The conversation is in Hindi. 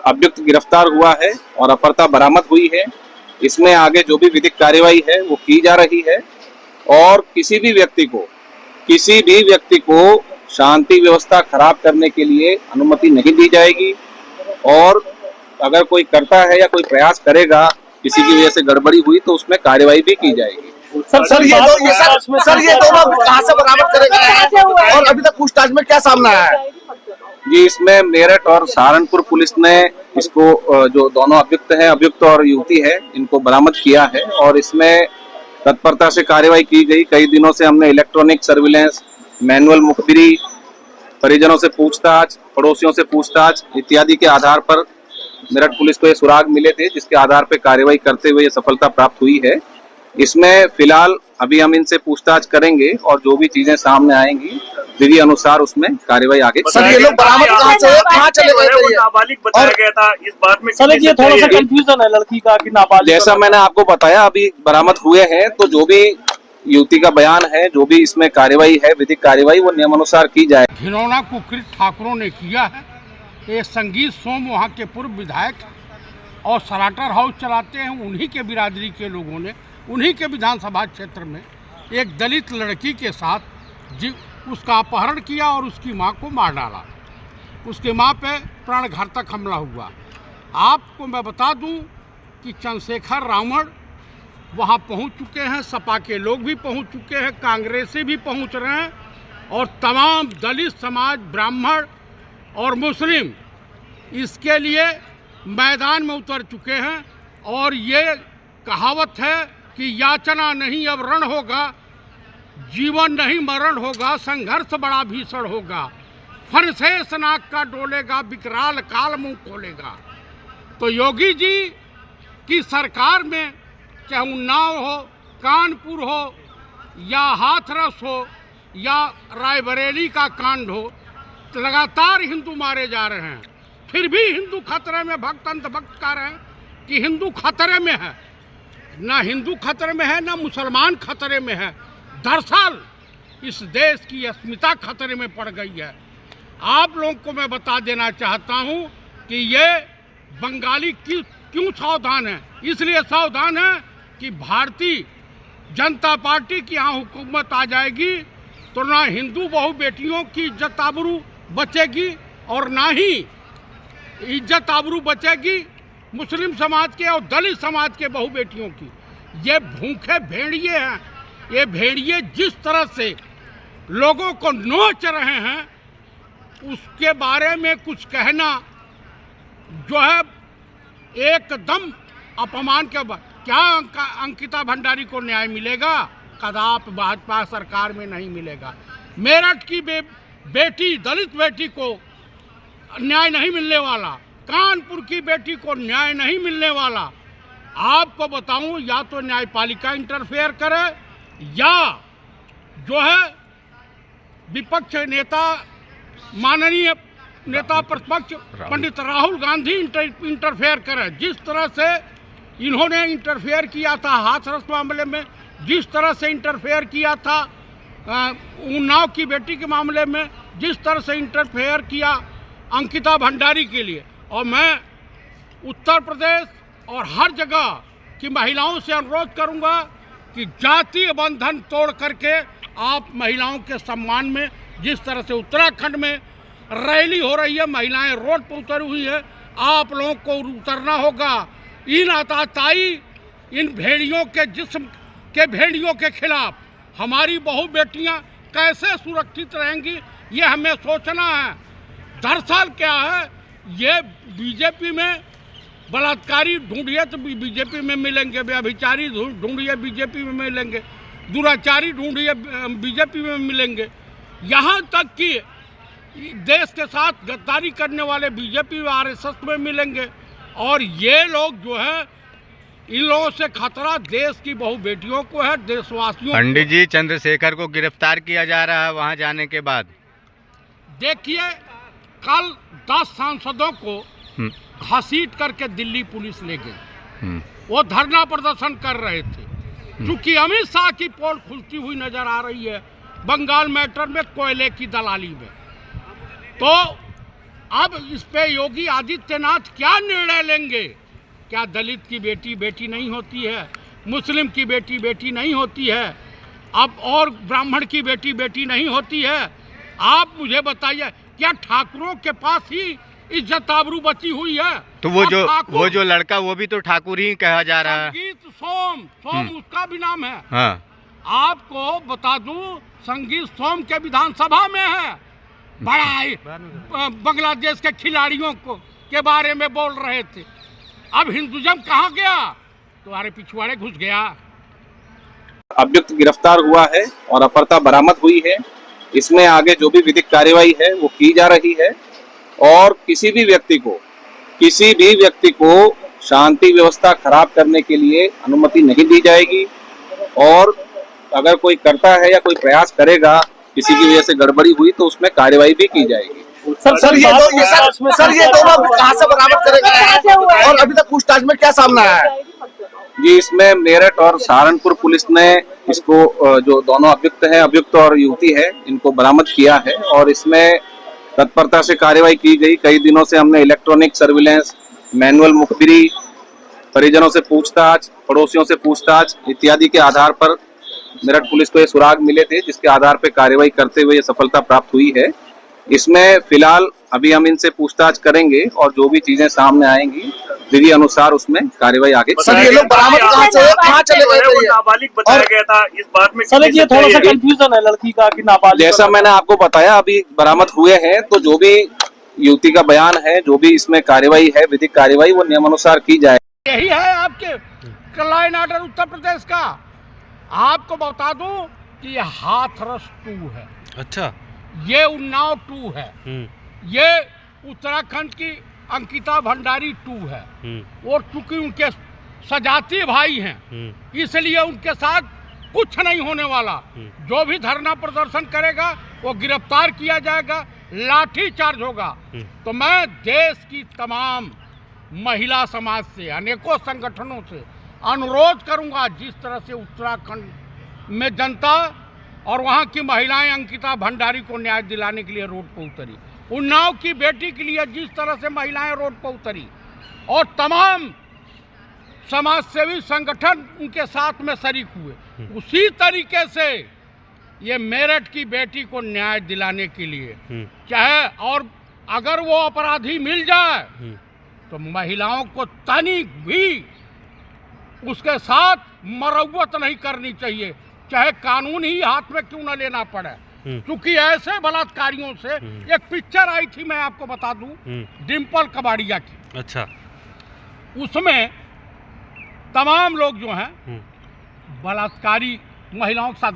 अभियुक्त गिरफ्तार हुआ है और अपहर्ता बरामद हुई है। इसमें आगे जो भी विधिक कार्यवाही है वो की जा रही है और किसी भी व्यक्ति को शांति व्यवस्था खराब करने के लिए अनुमति नहीं दी जाएगी और अगर कोई करता है या कोई प्रयास करेगा किसी की वजह से गड़बड़ी हुई तो उसमें कार्यवाही भी की जाएगी। सर ये दोनों कहां से बरामद करे गए हैं और अभी तक पूछताछ में क्या सामने आया है? जी, इसमें मेरठ और सहारनपुर पुलिस ने इसको जो दोनों अभियुक्त और युवती है इनको बरामद किया है और इसमें तत्परता से कार्यवाही की गई। कई दिनों से हमने इलेक्ट्रॉनिक सर्विलेंस, मैनुअल मुखबिरी, परिजनों से पूछताछ, पड़ोसियों से पूछताछ इत्यादि के आधार पर मेरठ पुलिस को ये सुराग मिले थे जिसके आधार पर कार्यवाही करते हुए ये सफलता प्राप्त हुई है। इसमें फिलहाल अभी हम इनसे पूछताछ करेंगे और जो भी चीजें सामने आएंगी विधि अनुसार उसमें कार्यवाही आगे। सर ये लोग बरामद कहाँ चले गए थे? नाबालिग बताया गया था इस बात में। सर ये थोड़ा सा कंफ्यूजन है लड़की का कि नाबालिग। जैसा मैंने आपको बताया अभी बरामद हुए हैं तो जो भी युवती का बयान है, जो भी इसमें कार्यवाही है, विधिक कार्यवाही वो नियमानुसार की जाए। घिनौना कुकृत ठाकुरों ने किया है। ये संगीत सोम वहाँ के पूर्व विधायक और सलाटर हाउस चलाते हैं, उन्हीं के बिरादरी के लोगों ने उन्हीं के विधानसभा क्षेत्र में एक दलित लड़की के साथ उसका अपहरण किया और उसकी मां को मार डाला। उसकी मां पे प्राण घातक हमला हुआ। आपको मैं बता दूं कि चंद्रशेखर रावण वहां पहुंच चुके हैं, सपा के लोग भी पहुंच चुके हैं, कांग्रेसी भी पहुंच रहे हैं और तमाम दलित समाज, ब्राह्मण और मुस्लिम इसके लिए मैदान में उतर चुके हैं। और ये कहावत है कि याचना नहीं अब रण होगा, जीवन नहीं मरण होगा, संघर्ष बड़ा भीषण होगा, फन से नाक का डोलेगा, विकराल काल मुंह खोलेगा। तो योगी जी की सरकार में चाहे उन्नाव हो, कानपुर हो या हाथरस हो या रायबरेली का कांड हो, तो लगातार हिंदू मारे जा रहे हैं। फिर भी हिंदू खतरे में, भक्त अंत भक्त कह रहे हैं कि हिंदू खतरे में है। ना हिंदू खतरे में है ना मुसलमान खतरे में है। दरअसल इस देश की अस्मिता खतरे में पड़ गई है। आप लोगों को मैं बता देना चाहता हूं कि ये बंगाली क्यों सावधान है। इसलिए सावधान है कि भारतीय जनता पार्टी की यहाँ हुकूमत आ जाएगी तो ना हिंदू बहु बेटियों की इज्जत आबरू बचेगी और ना ही इज्जत आबरू बचेगी मुस्लिम समाज के और दलित समाज के बहु बेटियों की। ये भूखे भेड़िए हैं। ये भेड़िए जिस तरह से लोगों को नोच रहे हैं उसके बारे में कुछ कहना जो है एकदम अपमान के बाद। क्या अंकिता भंडारी को न्याय मिलेगा? कदापि भाजपा सरकार में नहीं मिलेगा। मेरठ की बेटी, दलित बेटी को न्याय नहीं मिलने वाला, कानपुर की बेटी को न्याय नहीं मिलने वाला। आपको बताऊं, या तो न्यायपालिका इंटरफेयर करे या जो है विपक्ष नेता, माननीय नेता प्रतिपक्ष पंडित राहुल गांधी इंटरफेयर करे। जिस तरह से इन्होंने इंटरफेयर किया था हाथरस मामले में, जिस तरह से इंटरफेयर किया था उन्नाव की बेटी के मामले में, जिस तरह से इंटरफेयर किया अंकिता भंडारी के लिए। और मैं उत्तर प्रदेश और हर जगह की महिलाओं से अनुरोध करूंगा कि जातीय बंधन तोड़ करके आप महिलाओं के सम्मान में, जिस तरह से उत्तराखंड में रैली हो रही है, महिलाएं रोड पर उतरी हुई है, आप लोगों को उतरना होगा। इन आताताई, इन भेड़ियों के जिस्म के भेड़ियों के खिलाफ हमारी बहु बेटियां कैसे सुरक्षित रहेंगी, ये हमें सोचना है। दरअसल क्या है, ये बीजेपी में बलात्कारी ढूंढिए तो बीजेपी में मिलेंगे, व्यभिचारी ढूंढिए बीजेपी में मिलेंगे, दुराचारी ढूंढिए बीजेपी में मिलेंगे, यहाँ तक कि देश के साथ गद्दारी करने वाले बीजेपी व आरएसएस में मिलेंगे। और ये लोग जो है, इन लोगों से खतरा देश की बहु बेटियों को है, देशवासियों। पंडित जी, चंद्रशेखर को गिरफ्तार किया जा रहा है वहां जाने के बाद। देखिए, कल 10 सांसदों को घसीट करके दिल्ली पुलिस ले गई। वो धरना प्रदर्शन कर रहे थे। चूंकि अमित शाह की पोल खुलती हुई नजर आ रही है बंगाल मैटर में, कोयले की दलाली में, तो अब इस पे योगी आदित्यनाथ क्या निर्णय लेंगे? क्या दलित की बेटी बेटी नहीं होती है, मुस्लिम की बेटी बेटी नहीं होती है, अब और ब्राह्मण की बेटी बेटी नहीं होती है? आप मुझे बताइए, क्या ठाकुरों के पास ही इज्जत आबरू बची हुई है? तो वो जो लड़का वो भी तो ठाकुर ही कहा जा रहा है। संगीत सोम उसका भी नाम है। हाँ। आपको बता दूं, संगीत सोम के विधानसभा में है। बड़ा बांग्लादेश के खिलाड़ियों को के बारे में बोल रहे थे। अब हिंदुज़म कहाँ गया? तुम्हारे पिछवाड़े घुस गया। अभियुक्त गिरफ्तार हुआ है और अपहर्ता बरामद हुई है। इसमें आगे जो भी विधिक कार्यवाही है वो की जा रही है और किसी भी व्यक्ति को शांति व्यवस्था खराब करने के लिए अनुमति नहीं दी जाएगी और अगर कोई करता है या कोई प्रयास करेगा, किसी की वजह से गड़बड़ी हुई तो उसमें कार्यवाही भी की जाएगी। सर ये दोनों कहाँ से बरामद करे गए हैं और अभी तक पूछताछ में क्या सामने आया है? जी, इसमें मेरठ और सहारनपुर पुलिस ने इसको जो दोनों अभियुक्त और युवती है, इनको बरामद किया है और इसमें तत्परता से कार्रवाई की गई। कई दिनों से हमने इलेक्ट्रॉनिक सर्विलेंस, मैनुअल मुखबिरी, परिजनों से पूछताछ, पड़ोसियों से पूछताछ इत्यादि के आधार पर मेरठ पुलिस को ये सुराग मिले थे, जिसके आधार पर कार्रवाई करते हुए ये सफलता प्राप्त हुई है। इसमें फिलहाल अभी हम इनसे पूछताछ करेंगे और जो भी चीजें सामने आएंगी विधि अनुसार उसमें कार्रवाई आगे। सर ये लोग बरामद कहाँ चले गए थे? नाबालिग बताया गया था, इस बात में सर ये थोड़ा सा कंफ्यूजन है लड़की का कि नाबालिग। जैसा मैंने आपको बताया, अभी बरामद हुए हैं, तो जो भी युवती का बयान है, जो भी इसमें कार्रवाई है, विधिक कार्रवाई, वो नियमानुसार की जाए। यही है आपके law and order Uttar Pradesh का। आपको बता दूं कि ये हाथरस 2 है। अच्छा। ये उन्नाव 2 है। ये उत्तराखंड की अंकिता भंडारी 2 है। और चूंकि उनके सजाती भाई हैं, इसलिए उनके साथ कुछ नहीं होने वाला। जो भी धरना प्रदर्शन करेगा वो गिरफ्तार किया जाएगा, लाठी चार्ज होगा। तो मैं देश की तमाम महिला समाज से, अनेकों संगठनों से अनुरोध करूंगा, जिस तरह से उत्तराखंड में जनता और वहाँ की महिलाएं अंकिता भंडारी को न्याय दिलाने के लिए रोड पर उतरी, उन्नाव की बेटी के लिए जिस तरह से महिलाएं रोड पर उतरी और तमाम समाजसेवी संगठन उनके साथ में शरीक हुए, उसी तरीके से ये मेरठ की बेटी को न्याय दिलाने के लिए चाहे, और अगर वो अपराधी मिल जाए तो महिलाओं को तनिक भी उसके साथ मरौवत नहीं करनी चाहिए, चाहे कानून ही हाथ में क्यों न लेना पड़े। क्योंकि ऐसे बलात्कारियों से एक पिक्चर आई थी, मैं आपको बता दूं, डिम्पल कबाड़िया की। अच्छा। उसमें तमाम लोग जो हैं बलात्कारी महिलाओं के साथ